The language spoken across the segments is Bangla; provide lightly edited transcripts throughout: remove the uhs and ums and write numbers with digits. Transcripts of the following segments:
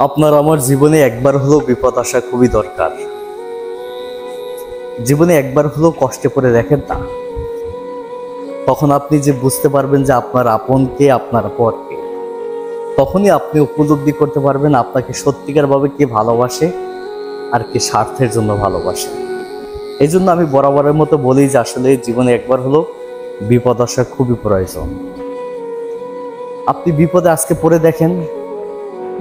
আপনার আমার জীবনে একবার হলেও বিপদ আসা খুবই দরকার। জীবনে একবার হলেও কষ্টে পড়ে দেখেন না, তখন আপনি যে বুঝতে পারবেন যে আপনার আপন কে, আপনার পর কে। তখনই আপনি উপলব্ধি করতে পারবেন আপনাকে সত্যিকার ভাবে কে ভালোবাসে আর কে স্বার্থের জন্য ভালোবাসে। এই জন্য আমি বরাবরের মতো বলি যে আসলে জীবনে একবার হলেও বিপদ আসা খুবই প্রয়োজন। আপনি বিপদে আজকে পড়ে দেখেন,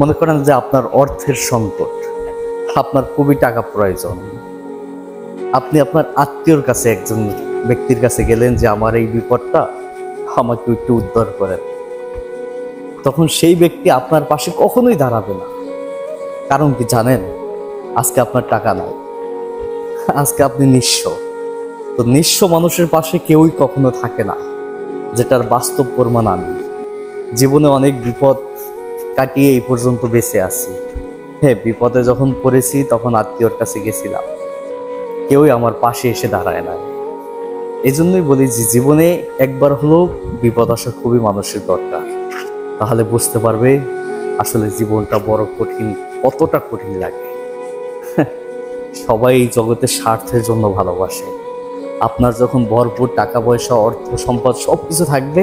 মনে করেন যে আপনার অর্থের সংকট, আপনার খুবই টাকা প্রয়োজন, আপনি আপনার আত্মীয়র কাছে, একজন ব্যক্তির কাছে গেলেন যে আমার এই বিপদটা, আমাকে একটু উদ্ধার করেন। তখন সেই ব্যক্তি আপনার পাশে কখনোই দাঁড়াবে না। কারণ কি জানেন? আজকে আপনার টাকা নাই, আজকে আপনি নিঃস্ব। তো নিঃস্ব মানুষের পাশে কেউই কখনো থাকে না, যেটার বাস্তব প্রমাণ আমি। জীবনে অনেক বিপদ কাটিয়ে এই পর্যন্ত বেঁচে আছি। হ্যাঁ, বিপদে যখন পড়েছি তখন আত্মীয়র কাছে গেছিলাম, কেউই আমার পাশে এসে দাঁড়ায় না। এই জন্যই বলি যে জীবনে একবার হলেও বিপদ আসা খুবই মানুষের দরকার। তাহলে বুঝতে পারবে আসলে জীবনটা বড় কঠিন, কতটা কঠিন লাগে। সবাই এই জগতে স্বার্থের জন্য ভালোবাসে। আপনার যখন ভরপুর টাকা পয়সা, অর্থ সম্পদ সবকিছু থাকবে,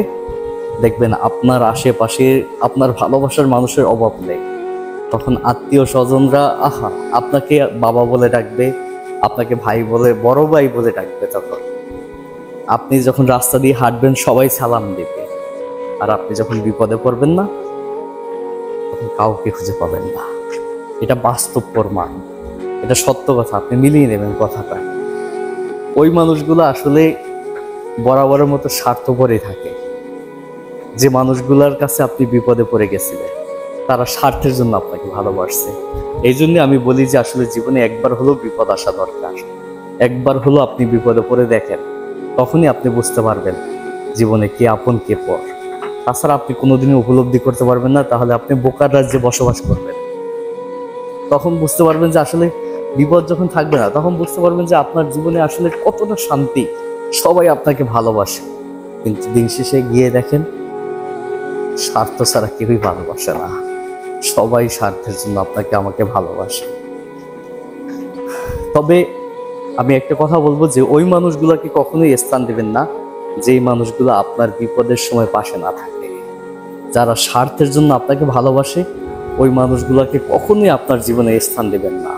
দেখবেন আপনার আশেপাশে আপনার ভালোবাসার মানুষের অভাব নেই। তখন আত্মীয় স্বজনরা আপনাকে বাবা বলে ডাকবে, আপনাকে ভাই বলে, বড় ভাই বলে ডাকবে। তখন আপনি যখন রাস্তা দিয়ে হাঁটবেন সবাই সালাম দিবে, আর আপনি যখন বিপদে পড়বেন না, তখন কাউকে খুঁজে পাবেন না। এটা বাস্তব প্রমাণ, এটা সত্য কথা। আপনি মিলিয়ে নেবেন কথাটা। ওই মানুষগুলো আসলে বরাবরের মতো স্বার্থপরই থাকে। যে মানুষগুলোর কাছে আপনি বিপদে পড়ে গেছিলেন, তারা স্বার্থের জন্য আপনাকে ভালোবাসছে। এই জন্য আমি বলি যে আসলে জীবনে একবার হলেও বিপদ আসা দরকার। একবার হলো আপনি বিপদে পড়ে দেখেন, তখনই আপনি বুঝতে পারবেন জীবনে কে আপন কে পর। তাছাড়া আপনি কোনোদিনই উপলব্ধি করতে পারবেন না। তাহলে আপনি বোকার রাজ্যে বসবাস করবেন। তখন বুঝতে পারবেন যে আসলে বিপদ যখন থাকবে না, তখন বুঝতে পারবেন যে আপনার জীবনে আসলে কতটা শান্তি। সবাই আপনাকে ভালোবাসে, কিন্তু দিন শেষে গিয়ে দেখেন স্বার্থ ছাড়া কেউই ভালোবাসে না। সবাই স্বার্থের জন্য আপনাকে, আমাকে ভালোবাসে। তবে আমি একটা কথা বলবো যে ওই মানুষগুলোকে কখনোই স্থান দিবেন না যেই মানুষগুলো আপনার বিপদের সময় পাশে না থাকে। যারা স্বার্থের জন্য আপনাকে ভালোবাসে, ওই মানুষগুলোকে কখনোই আপনার জীবনে স্থান দিবেন না।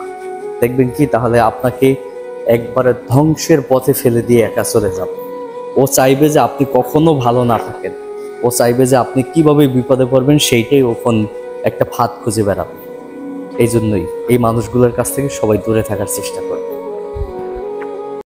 দেখবেন কি, তাহলে আপনাকে একবারে ধ্বংসের পথে ফেলে দিয়ে একা চলে যাবে। ও চাইবে যে আপনি কখনো ভালো না থাকেন। ও চাইবে যে আপনি কিভাবে বিপদে পড়বেন সেইটাই ওখান একটা ফাঁদ খুঁজে বেড়াবে। এই জন্যই এই মানুষগুলোর কাছ থেকে সবাই দূরে থাকার চেষ্টা করে।